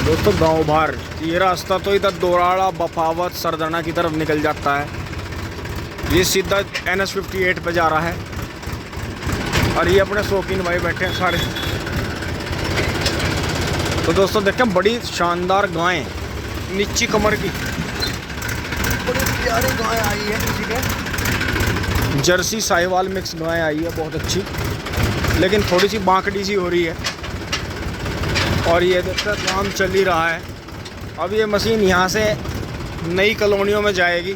दोस्तों गांव बाहर ये रास्ता तो इधर दोराड़ा बफावत सरदना की तरफ निकल जाता है। ये सीधा NH 58 पे जा रहा है और ये अपने शौकीन भाई बैठे हैं सारे। तो दोस्तों देखें बड़ी शानदार गायें, नीची कमर की बड़ी प्यारी गाय आई है किसी के। जर्सी साहिवाल मिक्स गाय आई है, बहुत अच्छी, लेकिन थोड़ी सी बांकड़ी सी हो रही है। और ये देखकर काम चल ही रहा है। अब ये मशीन यहाँ से नई कॉलोनियों में जाएगी,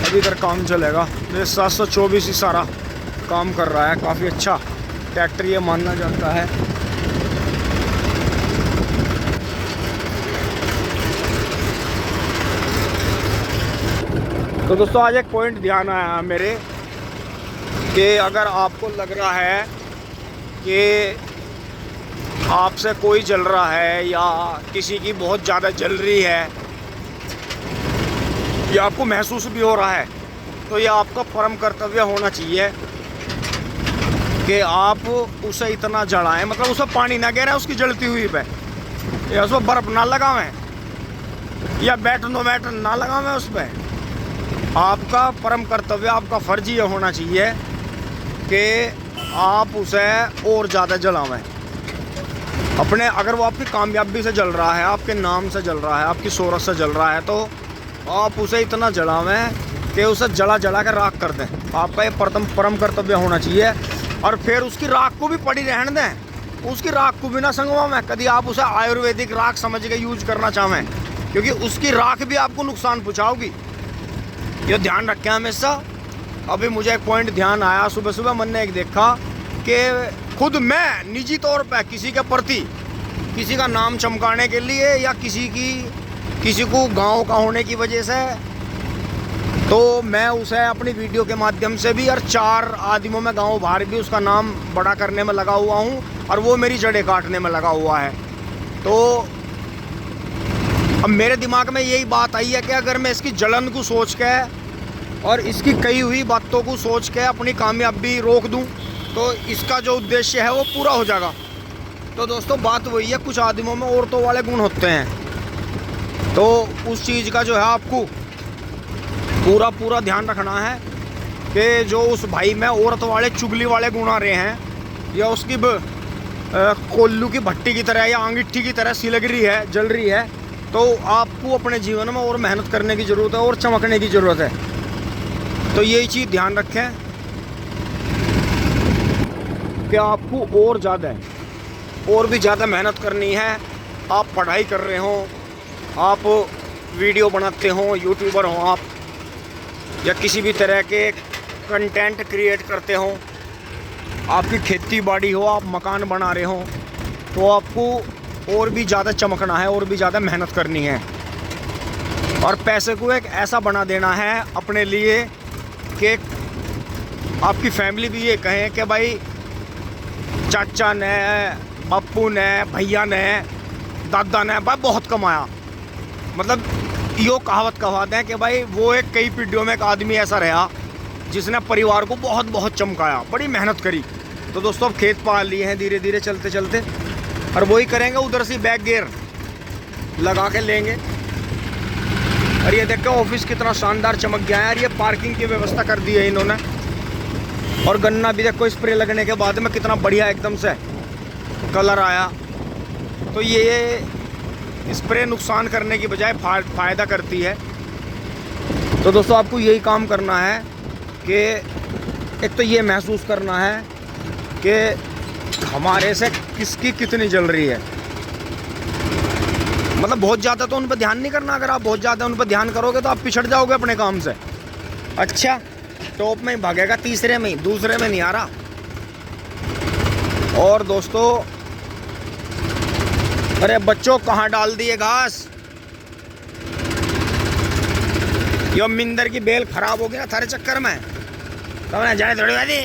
अभी इधर काम चलेगा। ये 724 ही सारा काम कर रहा है, काफ़ी अच्छा ट्रैक्टर ये मानना जाता है। तो दोस्तों आज एक पॉइंट ध्यान आया मेरे कि अगर आपको लग रहा है कि आपसे कोई जल रहा है या किसी की बहुत ज़्यादा जल रही है या आपको महसूस भी हो रहा है, तो ये आपका परम कर्तव्य होना चाहिए कि आप उसे इतना जलाएं, मतलब उसे पानी ना गिरे उसकी जलती हुई पे, या उसमें बर्फ़ ना लगावें या बैटनोमीटर ना लगावें उस पर। आपका परम कर्तव्य, आपका फ़र्ज ये होना चाहिए कि आप उसे और ज़्यादा जलावें अपने। अगर वो आपकी कामयाबी से जल रहा है, आपके नाम से जल रहा है, आपकी शोहरत से जल रहा है, तो आप उसे इतना जलावें कि उसे जला जला कर राख कर दें। आपका ये परम कर्तव्य होना चाहिए। और फिर उसकी राख को भी पड़ी रहने दें, उसकी राख को भी ना संगवाएं। कभी आप उसे आयुर्वेदिक राख समझ के यूज करना चाहें, क्योंकि उसकी राख भी आपको नुकसान पहुँचाओगी। ये ध्यान रखें हमेशा। अभी मुझे एक पॉइंट ध्यान आया, सुबह सुबह मैंने एक देखा कि खुद मैं निजी तौर पर किसी के प्रति, किसी का नाम चमकाने के लिए या किसी को गांव का होने की वजह से, तो मैं उसे अपनी वीडियो के माध्यम से भी और 4 आदमियों में गांव बाहर भी उसका नाम बड़ा करने में लगा हुआ हूं और वो मेरी जड़ें काटने में लगा हुआ है। तो अब मेरे दिमाग में यही बात आई है कि अगर मैं इसकी जलन को सोच के और इसकी कही हुई बातों को सोच के अपनी कामयाबी रोक दूं, तो इसका जो उद्देश्य है वो पूरा हो जाएगा। तो दोस्तों बात वही है, कुछ आदमियों में औरतों वाले गुण होते हैं, तो उस चीज़ का जो है आपको पूरा ध्यान रखना है कि जो उस भाई में औरत वाले चुगली वाले गुण आ रहे हैं या उसकी कोल्लू की भट्टी की तरह या अंगीठी की तरह सी लग रही है, जल रही है, तो आपको अपने जीवन में और मेहनत करने की ज़रूरत है और चमकने की ज़रूरत है। तो यही चीज़ ध्यान रखें कि आपको और भी ज़्यादा मेहनत करनी है। आप पढ़ाई कर रहे हो, आप वीडियो बनाते हो, यूट्यूबर हो आप, या किसी भी तरह के कंटेंट क्रिएट करते हो, आपकी खेती बाड़ी हो, आप मकान बना रहे हो, तो आपको और भी ज़्यादा चमकना है और भी ज़्यादा मेहनत करनी है। और पैसे को एक ऐसा बना देना है अपने लिए कि आपकी फैमिली भी ये कहें कि भाई चाचा ने, पप्पू ने, भैया ने, दादा ने भाई बहुत कमाया, मतलब यो कहावत कहवा दें कि भाई वो एक कई पीढ़ियों में एक आदमी ऐसा रहा जिसने परिवार को बहुत चमकाया, बड़ी मेहनत करी। तो दोस्तों अब खेत पाल लिए हैं धीरे धीरे चलते चलते, और वही करेंगे, उधर से बैक गियर लगा के लेंगे। और ये देखो ऑफिस कितना शानदार चमक गया है, और ये पार्किंग की व्यवस्था कर दी है इन्होंने। और गन्ना भी देखो स्प्रे लगने के बाद में कितना बढ़िया एकदम से कलर आया। तो ये स्प्रे नुकसान करने की बजाय फ़ायदा करती है। तो दोस्तों आपको यही काम करना है कि एक तो ये महसूस करना है कि हमारे से किसकी कितनी जल रही है। मतलब बहुत ज़्यादा तो उन पर ध्यान नहीं करना। अगर आप बहुत ज़्यादा उन पर ध्यान करोगे तो आप पिछड़ जाओगे अपने काम से। अच्छा टॉप में ही भागेगा, तीसरे में ही, दूसरे में नहीं आ रहा। और दोस्तों अरे बच्चों कहाँ डाल दिए घास, यो मिंदर की बेल खराब हो गई ना थारे चक्कर में, तो ना जाए थोड़ी वाली।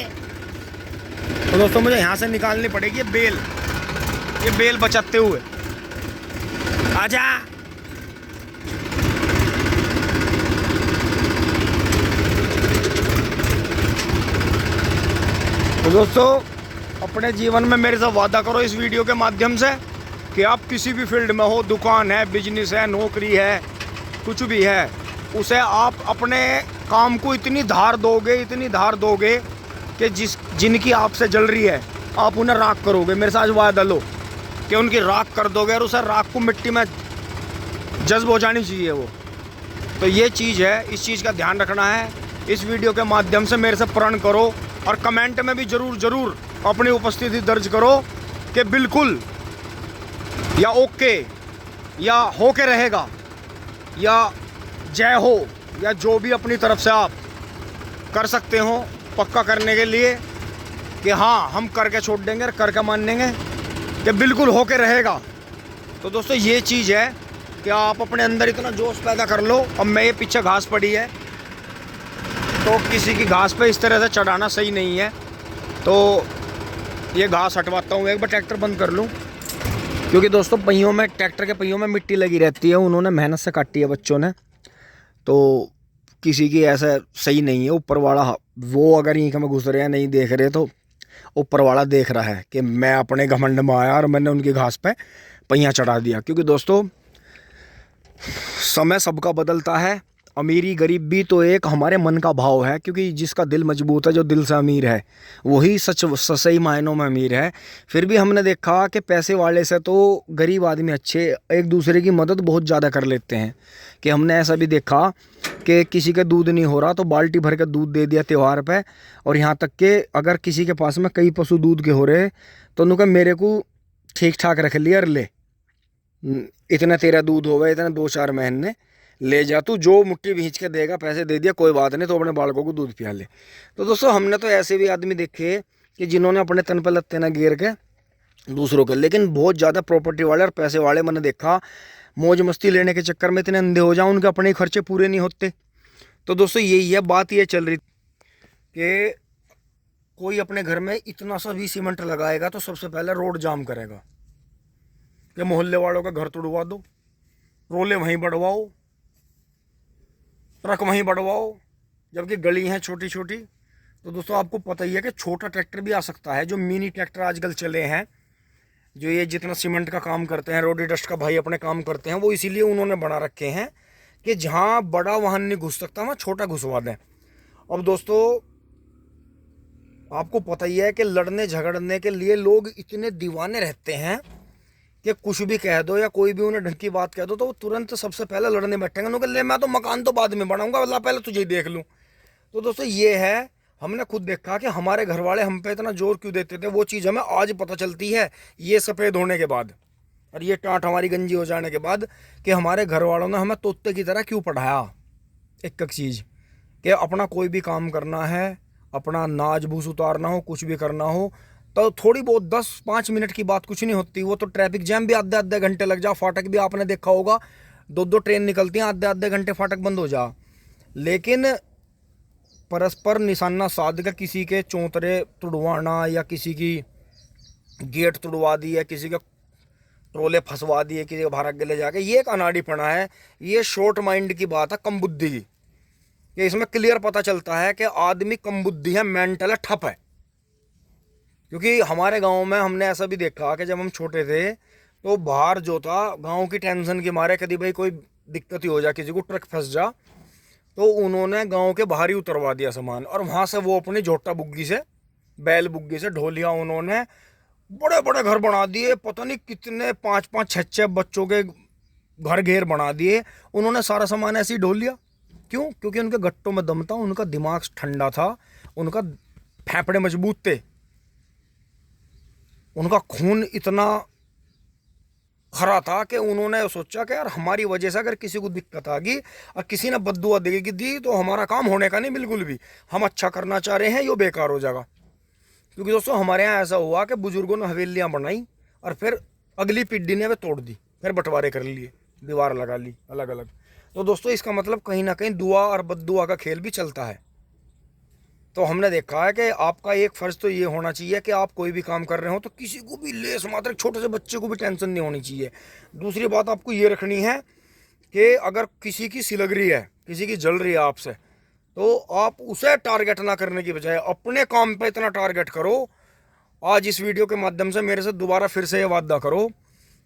तो दोस्तों मुझे यहाँ से निकालनी पड़ेगी ये बेल बचाते हुए। आजा तो दोस्तों अपने जीवन में मेरे से वादा करो इस वीडियो के माध्यम से कि आप किसी भी फील्ड में हो, दुकान है, बिजनेस है, नौकरी है, कुछ भी है, उसे आप अपने काम को इतनी धार दोगे कि जिनकी आपसे जल रही है आप उन्हें राख करोगे। मेरे साथ वादा लो कि उनकी राख कर दोगे और उसे राख को मिट्टी में जज्ब हो जानी चाहिए वो। तो ये चीज़ है, इस चीज़ का ध्यान रखना है। इस वीडियो के माध्यम से मेरे से प्रण करो और कमेंट में भी ज़रूर अपनी उपस्थिति दर्ज करो कि बिल्कुल या ओके या हो के रहेगा या जय हो या जो भी अपनी तरफ से आप कर सकते हो पक्का करने के लिए कि हाँ हम करके छोड़ देंगे, करके मान लेंगे कि बिल्कुल हो के रहेगा। तो दोस्तों ये चीज़ है कि आप अपने अंदर इतना जोश पैदा कर लो। अब मैं ये पीछे घास पड़ी है तो किसी की घास पे इस तरह से चढ़ाना सही नहीं है, तो ये घास हटवाता हूँ। एक बार ट्रैक्टर बंद कर लूँ क्योंकि दोस्तों पहियों में, ट्रैक्टर के पहियों में मिट्टी लगी रहती है, उन्होंने मेहनत से काटी है बच्चों ने, तो किसी की ऐसा सही नहीं है। ऊपर वाला वो अगर ईंख में घुस रहे हैं नहीं देख रहे तो ऊपर वाला देख रहा है कि मैं अपने घमंड में आया और मैंने उनकी घास पे पहिया चढ़ा दिया। क्योंकि दोस्तों समय सबका बदलता है, अमीरी गरीबी तो एक हमारे मन का भाव है। क्योंकि जिसका दिल मजबूत है, जो दिल से अमीर है, वही सही मायनों में अमीर है। फिर भी हमने देखा कि पैसे वाले से तो गरीब आदमी अच्छे एक दूसरे की मदद बहुत ज़्यादा कर लेते हैं। कि हमने ऐसा भी देखा कि किसी के दूध नहीं हो रहा तो बाल्टी भर के दूध दे दिया त्यौहार पे, और यहाँ तक कि अगर किसी के पास में कई पशु दूध के हो रहे तो उन्होंने मेरे को ठीक ठाक रख लिया, ले इतना तेरा दूध होगा, इतना 2-4 महीने ले जा, तू जो मुट्ठी भींच के देगा, पैसे दे दिया, कोई बात नहीं, तो अपने बालकों को दूध पिया ले। तो दोस्तों हमने तो ऐसे भी आदमी देखे कि जिन्होंने अपने तन पर लत्ते ना गिर के दूसरों के, लेकिन बहुत ज़्यादा प्रॉपर्टी वाले और पैसे वाले मैंने देखा मौज मस्ती लेने के चक्कर में इतने अंधे हो जाओ उनके अपने खर्चे पूरे नहीं होते। तो दोस्तों यही है बात, ये चल रही कि कोई अपने घर में इतना सा भी सीमेंट लगाएगा तो सबसे पहले रोड जाम करेगा कि मोहल्ले वालों का घर तोड़वा दो, रोले वहीं बढ़वाओ, ट्रक वहीं बढ़वाओ, जबकि गली हैं छोटी छोटी। तो दोस्तों आपको पता ही है कि छोटा ट्रैक्टर भी आ सकता है, जो मिनी ट्रैक्टर आजकल चले हैं, जो ये जितना सीमेंट का काम करते हैं, रोडी डस्ट का भाई अपने काम करते हैं, वो इसीलिए उन्होंने बना रखे हैं कि जहाँ बड़ा वाहन नहीं घुस सकता वहाँ छोटा घुसवा दें। अब दोस्तों आपको पता ही है कि लड़ने झगड़ने के लिए लोग इतने दीवाने रहते हैं कि कुछ भी कह दो या कोई भी उन्हें ढंग की बात कह दो तो वो तुरंत सबसे पहले लड़ने बैठेंगे। उन्होंने ले मैं तो मकान तो बाद में बनाऊंगा, अल्लाह पहले तुझे ही देख लूँ। तो दोस्तों ये है, हमने खुद देखा कि हमारे घर वाले हम पे इतना जोर क्यों देते थे, वो चीज़ हमें आज पता चलती है ये सफ़ेद होने के बाद और ये टाँट हमारी गंजी हो जाने के बाद कि हमारे घर वालों ने हमें तोते की तरह क्यों पढ़ाया। एक चीज़ कि अपना कोई भी काम करना है, अपना नाज भूस उतारना हो, कुछ भी करना हो तो थोड़ी बहुत 10-5 मिनट की बात कुछ नहीं होती। वो तो ट्रैफिक जैम भी आधे घंटे लग जा, फाटक भी आपने देखा होगा 2-2 ट्रेन निकलती हैं, आधे घंटे फाटक बंद हो जा, लेकिन परस्पर निशाना साध कर किसी के चौंतरे तुड़वाना या किसी की गेट तुड़वा दी है, किसी के ट्रोले फंसवा दिए, किसी के भारत गले जाके, ये एक अनाड़ीपना है, ये शॉर्ट माइंड की बात है, कम बुद्धि की। ये इसमें क्लियर पता चलता है कि आदमी कम बुद्धि है, मेंटल है, ठप है। क्योंकि हमारे गांव में हमने ऐसा भी देखा कि जब हम छोटे थे तो बाहर जो था गांव की टेंशन के मारे कभी भाई कोई दिक्कत ही हो जाए, किसी को ट्रक फंस जा, तो उन्होंने गांव के बाहर ही उतरवा दिया सामान, और वहाँ से वो अपनी झोटा बुग्गी से, बैल बुग्गी से ढोलिया उन्होंने बड़े बड़े घर बना दिए, पता नहीं कितने 5-5 6-6 बच्चों के घर घेर बना दिए उन्होंने, सारा सामान ऐसे ही ढोल लिया। क्यों? क्योंकि उनके गट्टों में दम था, उनका दिमाग ठंडा था, उनका फेफड़े मजबूत थे, उनका खून इतना खरा था कि उन्होंने सोचा कि यार हमारी वजह से अगर किसी को दिक्कत आ गई और किसी ने बद्दुआ दी तो हमारा काम होने का नहीं बिल्कुल भी, हम अच्छा करना चाह रहे हैं, ये बेकार हो जाएगा। क्योंकि दोस्तों हमारे यहाँ ऐसा हुआ कि बुजुर्गों ने हवेलियाँ बनाई और फिर अगली पीढ़ी ने वे तोड़ दी, फिर बंटवारे कर लिए, दीवार लगा ली अलग अलग। तो दोस्तों इसका मतलब कहीं ना कहीं दुआ और बद्दुआ का खेल भी चलता है। तो हमने देखा है कि आपका एक फ़र्ज़ तो ये होना चाहिए कि आप कोई भी काम कर रहे हो तो किसी को भी लेस मात्र छोटे से बच्चे को भी टेंशन नहीं होनी चाहिए। दूसरी बात आपको ये रखनी है कि अगर किसी की सिलग रही है, किसी की जल रही है आपसे, तो आप उसे टारगेट ना करने की बजाय अपने काम पे इतना टारगेट करो। आज इस वीडियो के माध्यम से मेरे से दोबारा फिर से ये वादा करो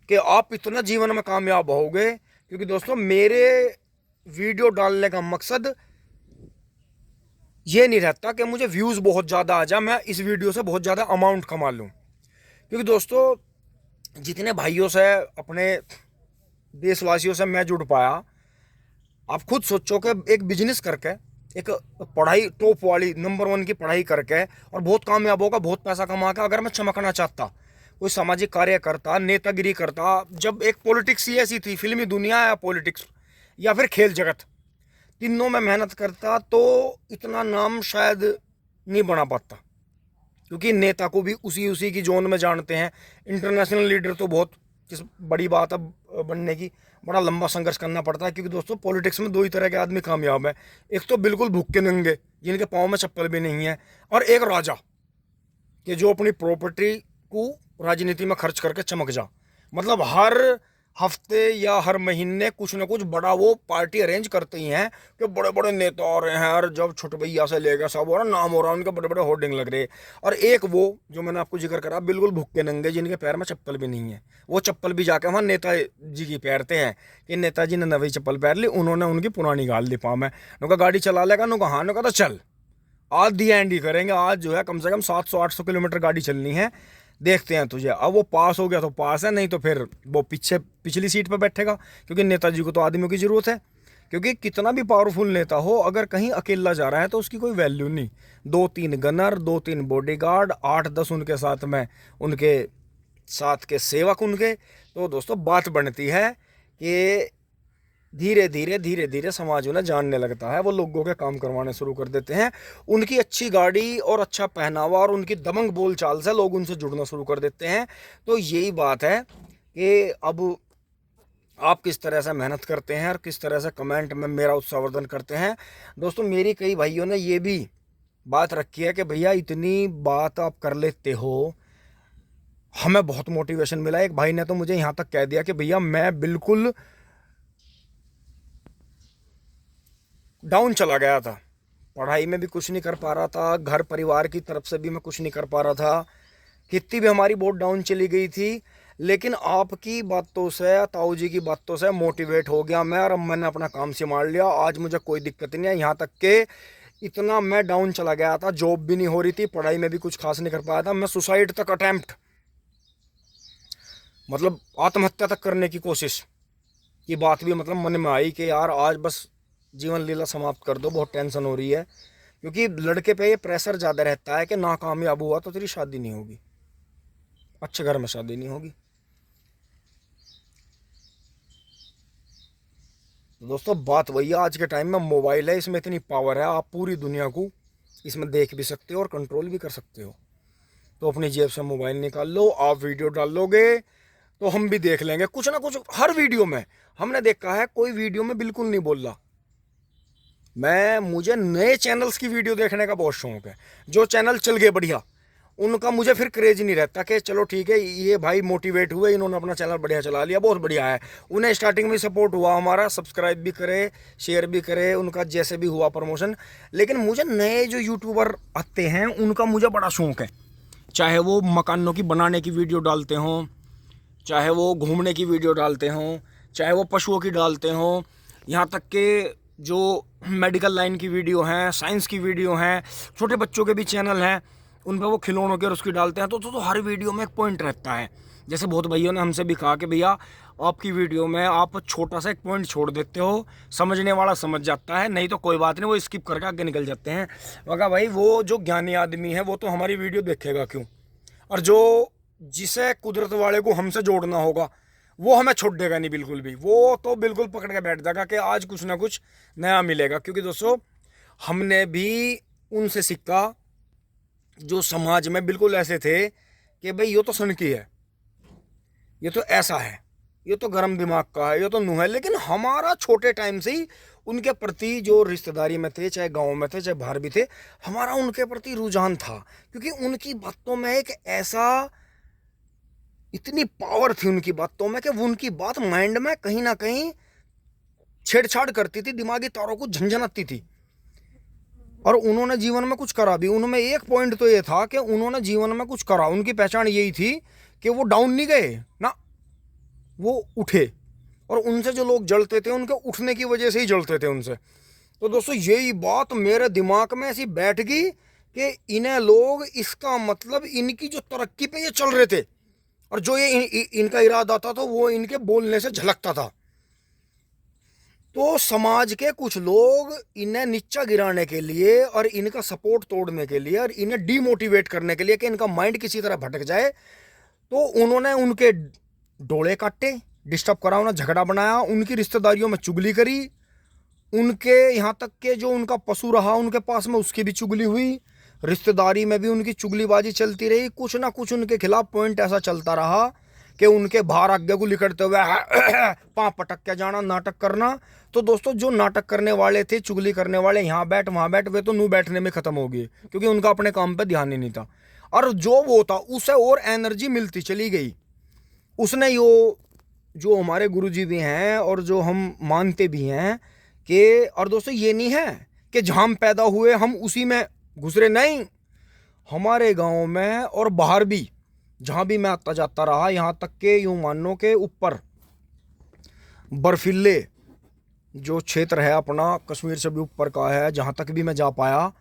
कि आप इतना जीवन में कामयाब होगे। क्योंकि दोस्तों मेरे वीडियो डालने का मकसद ये नहीं रहता कि मुझे व्यूज़ बहुत ज़्यादा आ जाए, मैं इस वीडियो से बहुत ज़्यादा अमाउंट कमा लूँ। क्योंकि दोस्तों जितने भाइयों से, अपने देशवासियों से मैं जुड़ पाया, आप खुद सोचो कि एक बिजनेस करके, एक पढ़ाई टॉप वाली नंबर 1 की पढ़ाई करके और बहुत कामयाब होगा, बहुत पैसा कमा के अगर मैं चमकना चाहता, कोई सामाजिक कार्य करता, नेतागिरी करता, जब एक पॉलिटिक्स ही ऐसी थी, फिल्मी दुनिया या पॉलिटिक्स या फिर खेल जगत, तीनों में मेहनत करता, तो इतना नाम शायद नहीं बना पाता। क्योंकि नेता को भी उसी की जोन में जानते हैं। इंटरनेशनल लीडर तो बहुत किस बड़ी बात है बनने की, बड़ा लंबा संघर्ष करना पड़ता है। क्योंकि दोस्तों पॉलिटिक्स में 2 ही तरह के आदमी कामयाब हैं, एक तो बिल्कुल भूखे नंगे जिनके पाँव में चप्पल भी नहीं है, और एक राजा कि जो अपनी प्रॉपर्टी को राजनीति में खर्च करके चमक जा। मतलब हर हफ्ते या हर महीने कुछ ना कुछ बड़ा वो पार्टी अरेंज करते ही हैं कि बड़े बड़े नेता आ रहे हैं, और जब छोटे भैया से लेकर सब हो रहा, नाम हो रहा है उनके, बड़े बड़े होर्डिंग लग रहे। और एक वो जो मैंने आपको जिक्र करा, बिल्कुल भुक्के नंगे जिनके पैर में चप्पल भी नहीं है, वो चप्पल भी जाके वहाँ नेताजी की पैरते हैं कि नेताजी ने नवी चप्पल पैर ली, उन्होंने उनकी पुरानी गाल दी पाँव में। उनका गाड़ी चला लेगा, नुका हाँ, नुका तो चल आज दी एंड ही करेंगे, आज जो है कम से कम 700-800 किलोमीटर गाड़ी चलनी है, देखते हैं तुझे। अब वो पास हो गया तो पास है, नहीं तो फिर वो पिछली सीट पर बैठेगा। क्योंकि नेताजी को तो आदमियों की ज़रूरत है। क्योंकि कितना भी पावरफुल नेता हो, अगर कहीं अकेला जा रहा है तो उसकी कोई वैल्यू नहीं। 2-3 गनर, 2-3 बॉडीगार्ड, 8-10 उनके साथ में, उनके साथ के सेवक उनके। तो दोस्तों बात बनती है कि धीरे धीरे समाज उन्हें जानने लगता है, वो लोगों के काम करवाने शुरू कर देते हैं। उनकी अच्छी गाड़ी और अच्छा पहनावा और उनकी दबंग बोलचाल से लोग उनसे जुड़ना शुरू कर देते हैं। तो यही बात है कि अब आप किस तरह से मेहनत करते हैं और किस तरह से कमेंट में मेरा उत्साहवर्धन करते हैं। दोस्तों मेरी कई भाइयों ने ये भी बात रखी है कि भैया इतनी बात आप कर लेते हो, हमें बहुत मोटिवेशन मिला। एक भाई ने तो मुझे यहाँ तक कह दिया कि भैया मैं बिल्कुल डाउन चला गया था, पढ़ाई में भी कुछ नहीं कर पा रहा था, घर परिवार की तरफ से भी मैं कुछ नहीं कर पा रहा था, कितनी भी हमारी बहुत डाउन चली गई थी। लेकिन आपकी बातों से, ताऊ जी की बातों से मोटिवेट हो गया मैं, और अब मैंने अपना काम संभाल लिया। आज मुझे कोई दिक्कत नहीं है। यहाँ तक के इतना मैं डाउन चला गया था, जॉब भी नहीं हो रही थी, पढ़ाई में भी कुछ खास नहीं कर पाया था, मैं सुसाइड तक अटैम्प्ट, मतलब आत्महत्या तक करने की कोशिश की बात भी मतलब मन में आई कि यार आज बस जीवन लीला समाप्त कर दो, बहुत टेंशन हो रही है। क्योंकि लड़के पे ये प्रेशर ज़्यादा रहता है कि नाकामयाब हुआ तो तेरी शादी नहीं होगी, अच्छे घर में शादी नहीं होगी। तो दोस्तों बात वही है, आज के टाइम में मोबाइल है, इसमें इतनी पावर है, आप पूरी दुनिया को इसमें देख भी सकते हो और कंट्रोल भी कर सकते हो। तो अपनी जेब से मोबाइल निकाल लो, आप वीडियो डाल लोगे तो हम भी देख लेंगे कुछ ना कुछ। हर वीडियो में हमने देखा है, कोई वीडियो में बिल्कुल नहीं बोल रहा। मुझे नए चैनल्स की वीडियो देखने का बहुत शौक है। जो चैनल चल गए बढ़िया, उनका मुझे फिर क्रेज नहीं रहता कि चलो ठीक है ये भाई मोटिवेट हुए, इन्होंने अपना चैनल बढ़िया चला लिया, बहुत बढ़िया है। उन्हें स्टार्टिंग में सपोर्ट हुआ हमारा, सब्सक्राइब भी करे, शेयर भी करे, उनका जैसे भी हुआ प्रमोशन। लेकिन मुझे नए जो यूट्यूबर आते हैं उनका मुझे बड़ा शौक है। चाहे वो मकानों की बनाने की वीडियो डालते हों, चाहे वो घूमने की वीडियो डालते हों, चाहे वो पशुओं की डालते हों, यहाँ तक के जो मेडिकल लाइन की वीडियो हैं, साइंस की वीडियो हैं, छोटे बच्चों के भी चैनल हैं, उन पर वो खिलौनों के और उसकी डालते हैं। तो हर वीडियो में एक पॉइंट रहता है। जैसे बहुत भाइयों ने हमसे भी कहा कि भैया आपकी वीडियो में आप छोटा सा एक पॉइंट छोड़ देते हो, समझने वाला समझ जाता है, नहीं तो कोई बात नहीं, वो स्किप करके आगे निकल जाते हैं। मगर भाई वो जो ज्ञानी आदमी है वो तो हमारी वीडियो देखेगा क्यों, और जो जिसे कुदरत वाले को हमसे जोड़ना होगा वो हमें छोड़ देगा नहीं बिल्कुल भी, वो तो बिल्कुल पकड़ के बैठ जाएगा कि आज कुछ ना कुछ नया मिलेगा। क्योंकि दोस्तों हमने भी उनसे सीखा जो समाज में बिल्कुल ऐसे थे कि भाई ये तो सनकी है, ये तो ऐसा है, ये तो गर्म दिमाग का है, ये तो नूह है। लेकिन हमारा छोटे टाइम से ही उनके प्रति, जो रिश्तेदारी में थे, चाहे गांव में थे, चाहे बाहर भी थे, हमारा उनके प्रति रुझान था। क्योंकि उनकी बातों में एक ऐसा, इतनी पावर थी उनकी बातों में कि वो उनकी बात माइंड में कहीं ना कहीं छेड़छाड़ करती थी, दिमागी तारों को झंझनाती थी। और उन्होंने जीवन में कुछ करा भी। उनमें एक पॉइंट तो ये था कि उन्होंने जीवन में कुछ करा, उनकी पहचान यही थी कि वो डाउन नहीं गए ना, वो उठे, और उनसे जो लोग जलते थे उनके उठने की वजह से ही जलते थे उनसे। तो दोस्तों यही बात मेरे दिमाग में ऐसी बैठ गई कि इन्हें लोग, इसका मतलब इनकी जो तरक्की पे ये चल रहे थे और जो ये इनका इरादा था तो वो इनके बोलने से झलकता था। तो समाज के कुछ लोग इन्हें नीचा गिराने के लिए और इनका सपोर्ट तोड़ने के लिए और इन्हें डीमोटिवेट करने के लिए कि इनका माइंड किसी तरह भटक जाए, तो उन्होंने उनके डोले काटे, डिस्टर्ब करा, उन्हें झगड़ा बनाया, उनकी रिश्तेदारियों में चुगली करी, उनके यहाँ तक के जो उनका पशु रहा उनके पास में उसकी भी चुगली हुई, रिश्तेदारी में भी उनकी चुगलीबाजी चलती रही। कुछ ना कुछ उनके खिलाफ पॉइंट ऐसा चलता रहा कि उनके बाहर आगे को लिखते हुए पाँव पटक के जाना, नाटक करना। तो दोस्तों जो नाटक करने वाले थे, चुगली करने वाले, यहाँ बैठ वहाँ बैठ, वे तो नू बैठने में ख़त्म हो गए क्योंकि उनका अपने काम पे ध्यान ही नहीं था। और जो वो था उसे और एनर्जी मिलती चली गई। उसने जो हमारे गुरुजी भी हैं और जो हम मानते भी हैं कि, और दोस्तों ये नहीं है कि जहाँ हम पैदा हुए हम उसी में घुसरे, नहीं, हमारे गांव में और बाहर भी जहाँ भी मैं आता जाता रहा, यहाँ तक के यूँ मानो के ऊपर बर्फीले जो क्षेत्र है अपना, कश्मीर से भी ऊपर का है, जहाँ तक भी मैं जा पाया,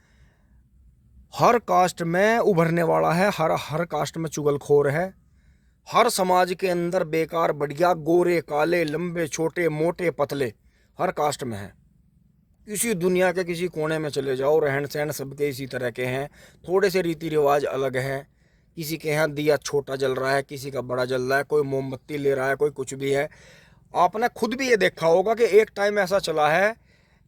हर कास्ट में उभरने वाला है, हर कास्ट में चुगलखोर है, हर समाज के अंदर बेकार बढ़िया, गोरे काले, लंबे छोटे, मोटे पतले, हर कास्ट में है। किसी दुनिया के किसी कोने में चले जाओ, रहन सहन सबके इसी तरह के हैं। थोड़े से रीति रिवाज अलग हैं, किसी के यहाँ दिया छोटा जल रहा है, किसी का बड़ा जल रहा है, कोई मोमबत्ती ले रहा है, कोई कुछ भी है। आपने खुद भी ये देखा होगा कि एक टाइम ऐसा चला है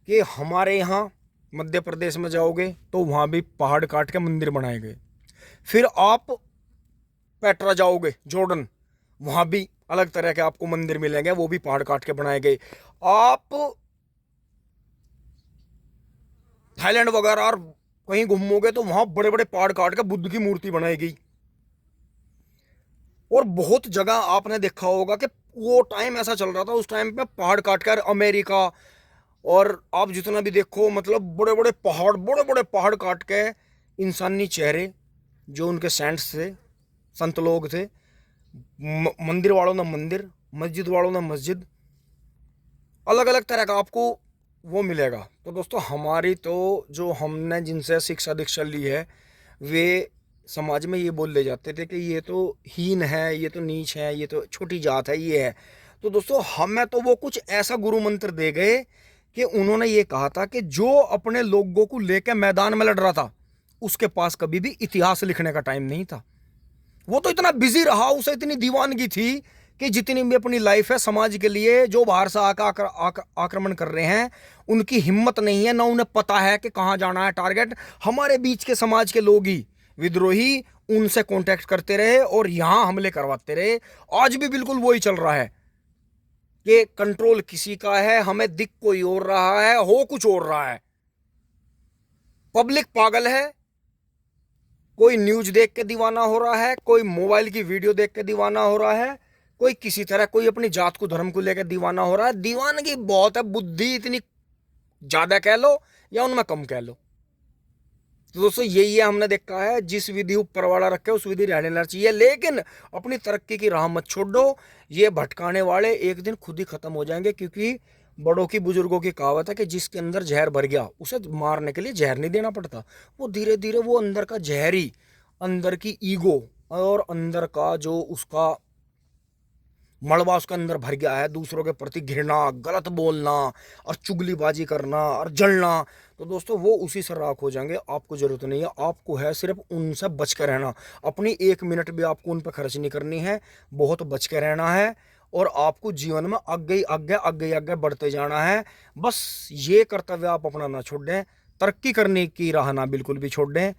कि हमारे यहाँ मध्य प्रदेश में जाओगे तो वहाँ भी पहाड़ काट के मंदिर बनाए गए। फिर आप पेट्रा जाओगे, जॉर्डन, वहाँ भी अलग तरह के आपको मंदिर मिलेंगे, वो भी पहाड़ काट के बनाए गए। आप थाईलैंड वगैरह और कहीं घूमोगे तो वहाँ बड़े बड़े पहाड़ काट के बुद्ध की मूर्ति बनाई गई। और बहुत जगह आपने देखा होगा कि वो टाइम ऐसा चल रहा था, उस टाइम पे पहाड़ काट कर अमेरिका, और आप जितना भी देखो मतलब बड़े बड़े पहाड़ काट के इंसानी चेहरे जो उनके सेंट्स थे, संत लोग थे, मंदिर वालों ने मंदिर, मस्जिद वालों ने मस्जिद, अलग अलग तरह का आपको वो मिलेगा। तो दोस्तों हमारी तो जो हमने जिनसे शिक्षा दीक्षा ली है, वे समाज में ये बोल ले जाते थे कि ये तो हीन है, ये तो नीच है, ये तो छोटी जात है, ये है। तो दोस्तों हमें तो वो कुछ ऐसा गुरु मंत्र दे गए कि उन्होंने ये कहा था कि जो अपने लोगों को लेकर मैदान में लड़ रहा था उसके पास कभी भी इतिहास लिखने का टाइम नहीं था। वो तो इतना बिजी रहा, उसे इतनी दीवानगी थी कि जितनी भी अपनी लाइफ है समाज के लिए, जो बाहर से आक्रमण कर रहे हैं उनकी हिम्मत नहीं है, ना उन्हें पता है कि कहाँ जाना है टारगेट। हमारे बीच के समाज के लोग ही विद्रोही उनसे कांटेक्ट करते रहे और यहाँ हमले करवाते रहे। आज भी बिल्कुल वही चल रहा है कि कंट्रोल किसी का है, हमें दिख कोई और रहा है, हो कुछ और रहा है। पब्लिक पागल है, कोई न्यूज देख के दीवाना हो रहा है, कोई मोबाइल की वीडियो देख के दीवाना हो रहा है, कोई किसी तरह, कोई अपनी जात को धर्म को लेकर दीवाना हो रहा है। दीवानगी बहुत है, बुद्धि इतनी ज्यादा कह लो या उनमें कम कह लो। तो दोस्तों यही है, हमने देखा है, जिस विधि ऊपर वाला रखे उस विधि रहना चाहिए, लेकिन अपनी तरक्की की राह मत छोड़ दो। ये भटकाने वाले एक दिन खुद ही खत्म हो जाएंगे, क्योंकि बड़ों की बुजुर्गों की कहावत है कि जिसके अंदर जहर भर गया उसे मारने के लिए जहर नहीं देना पड़ता। वो धीरे धीरे वो अंदर का जहरी, अंदर की ईगो और अंदर का जो उसका मलबा उसके अंदर भर गया है, दूसरों के प्रति घृणा, गलत बोलना और चुगलीबाजी करना और जलना, तो दोस्तों वो उसी से राख हो जाएंगे। आपको जरूरत नहीं है, आपको है सिर्फ उनसे बच के रहना। अपनी 1 मिनट भी आपको उन पर खर्च नहीं करनी है, बहुत बच के रहना है और आपको जीवन में आगे बढ़ते जाना है। बस ये कर्तव्य आप अपना ना छोड़ दें, तरक्की करने की राह ना बिल्कुल भी छोड़ दें।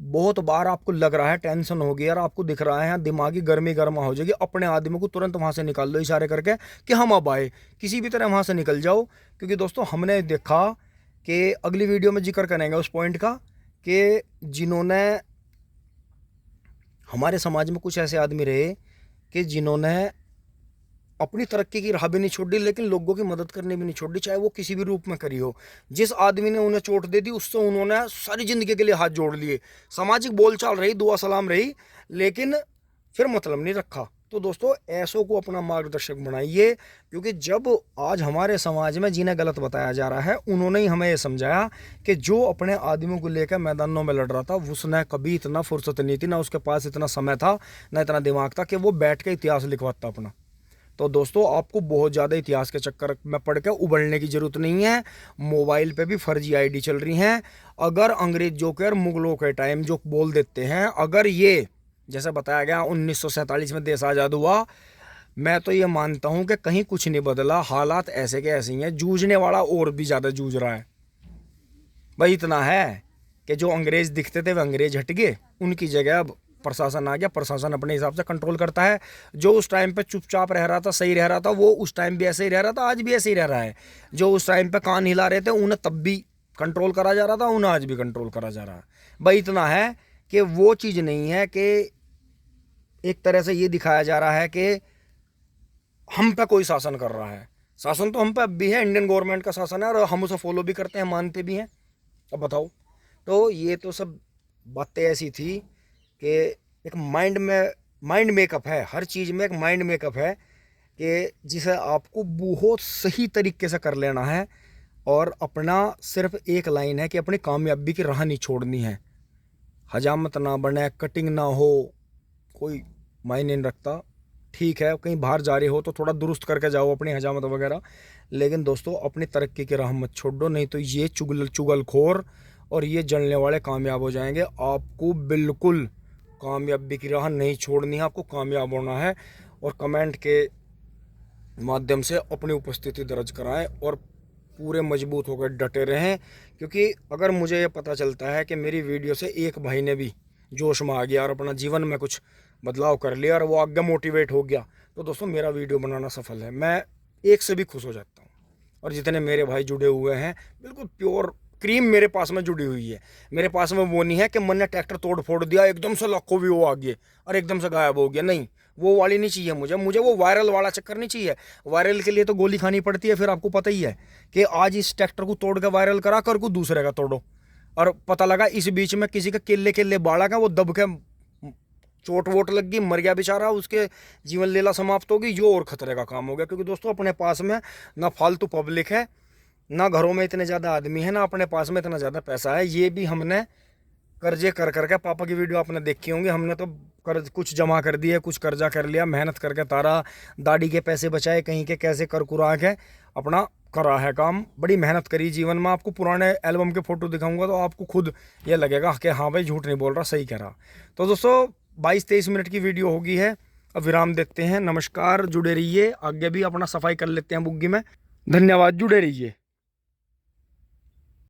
बहुत बार आपको लग रहा है टेंशन हो गई और आपको दिख रहा है दिमागी गर्मा हो जाएगी, अपने आदमी को तुरंत वहाँ से निकाल लो इशारे करके कि हम अब आए, किसी भी तरह वहाँ से निकल जाओ। क्योंकि दोस्तों हमने देखा कि अगली वीडियो में जिक्र करेंगे उस पॉइंट का कि जिन्होंने हमारे समाज में कुछ ऐसे आदमी रहे कि जिन्होंने अपनी तरक्की की राह भी नहीं छोड़ी, लेकिन लोगों की मदद करने भी नहीं छोड़ी, चाहे वो किसी भी रूप में करी हो। जिस आदमी ने उन्हें चोट दे दी उससे उन्होंने सारी जिंदगी के लिए हाथ जोड़ लिए। सामाजिक बोलचाल रही, दुआ सलाम रही, लेकिन फिर मतलब नहीं रखा। तो दोस्तों ऐसों को अपना मार्गदर्शक बनाइए, क्योंकि जब आज हमारे समाज में जिन्हें गलत बताया जा रहा है उन्होंने ही हमें ये समझाया कि जो अपने आदमियों को लेकर मैदानों में लड़ रहा था उसने कभी इतना फुर्सत नहीं थी, ना उसके पास इतना समय था, ना इतना दिमाग था कि वो बैठ के इतिहास लिखवाता अपना। तो दोस्तों आपको बहुत ज़्यादा इतिहास के चक्कर में पड़ के उबलने की ज़रूरत नहीं है। मोबाइल पे भी फर्जी आईडी चल रही हैं। अगर अंग्रेजों के और मुगलों के टाइम जो बोल देते हैं, अगर ये जैसा बताया गया 1947 में देश आज़ाद हुआ, मैं तो ये मानता हूँ कि कहीं कुछ नहीं बदला, हालात ऐसे के ऐसे ही हैं। जूझने वाला और भी ज़्यादा जूझ रहा है। भाई इतना है कि जो अंग्रेज दिखते थे वे अंग्रेज हट गए, उनकी जगह अब प्रशासन आ गया। प्रशासन अपने हिसाब से कंट्रोल करता है। जो उस टाइम पे चुपचाप रह रहा था, सही रह रहा था, वो उस टाइम भी ऐसे ही रह रहा था, आज भी ऐसे ही रह रहा है। जो उस टाइम पे कान हिला रहे थे उन्हें तब भी कंट्रोल करा जा रहा था, उन्हें आज भी कंट्रोल करा जा रहा है। भाई इतना है कि वो चीज़ नहीं है कि एक तरह से ये दिखाया जा रहा है कि हम पे कोई शासन कर रहा है। शासन तो हम पे अब भी है, इंडियन गवर्नमेंट का शासन है और हम उसे फॉलो भी करते हैं, मानते भी हैं। अब बताओ, तो ये तो सब बातें ऐसी थी कि एक माइंड मेकअप है, हर चीज़ में एक माइंड मेकअप है कि जिसे आपको बहुत सही तरीके से कर लेना है। और अपना सिर्फ एक लाइन है कि अपनी कामयाबी की राह नहीं छोड़नी है। हजामत ना बने, कटिंग ना हो, कोई मायने नहीं रखता। ठीक है, कहीं बाहर जा रहे हो तो थोड़ा दुरुस्त करके जाओ अपनी हजामत वगैरह, लेकिन दोस्तों अपनी तरक्की की राह मत छोड़ो, नहीं तो ये चुगलखोर और ये जलने वाले कामयाब हो जाएंगे। आपको बिल्कुल कामयाबी की राह नहीं छोड़नी है, आपको कामयाब होना है। और कमेंट के माध्यम से अपनी उपस्थिति दर्ज कराएं और पूरे मजबूत होकर डटे रहें, क्योंकि अगर मुझे ये पता चलता है कि मेरी वीडियो से एक भाई ने भी जोश में आ गया और अपना जीवन में कुछ बदलाव कर लिया और वो आगे मोटिवेट हो गया, तो दोस्तों मेरा वीडियो बनाना सफल है। मैं एक से भी खुश हो जाता हूँ। और जितने मेरे भाई जुड़े हुए हैं, बिल्कुल प्योर क्रीम मेरे पास में जुड़ी हुई है। मेरे पास में वो नहीं है कि मैंने ट्रैक्टर तोड़ फोड़ दिया, एकदम से लाखों व्यू आ गए और एकदम से गायब हो गया। नहीं, वो वाली नहीं चाहिए मुझे वो वायरल वाला चक्कर नहीं चाहिए। वायरल के लिए तो गोली खानी पड़ती है। फिर आपको पता ही है कि आज इस ट्रैक्टर को तोड़ के वायरल करा कर को दूसरे का तोड़ो, और पता लगा इस बीच में किसी का केले बाड़ा का वो दब के चोट वोट लग गई, मर गया बेचारा, उसके जीवन लीला समाप्त होगी। जो और खतरे का काम हो गया, क्योंकि दोस्तों अपने पास में ना फालतू पब्लिक है, ना घरों में इतने ज़्यादा आदमी है, ना अपने पास में इतना ज़्यादा पैसा है। ये भी हमने कर्जे कर करके, पापा की वीडियो आपने देखी होंगी, हमने तो कर्ज कुछ जमा कर दिया, कुछ कर्जा कर लिया, मेहनत करके तारा, दाढ़ी के पैसे बचाए, कहीं के कैसे कर कुरा के अपना करा है काम। बड़ी मेहनत करी जीवन में। आपको पुराने एल्बम के फ़ोटो दिखाऊंगा तो आपको खुद ये लगेगा कि हाँ भाई झूठ नहीं बोल रहा, सही कह रहा। तो दोस्तों 22-23 मिनट की वीडियो होगी है, अब विराम देते हैं। नमस्कार, जुड़े रहिए, आगे भी अपना सफाई कर लेते हैं बुग्गी में। धन्यवाद, जुड़े रहिए।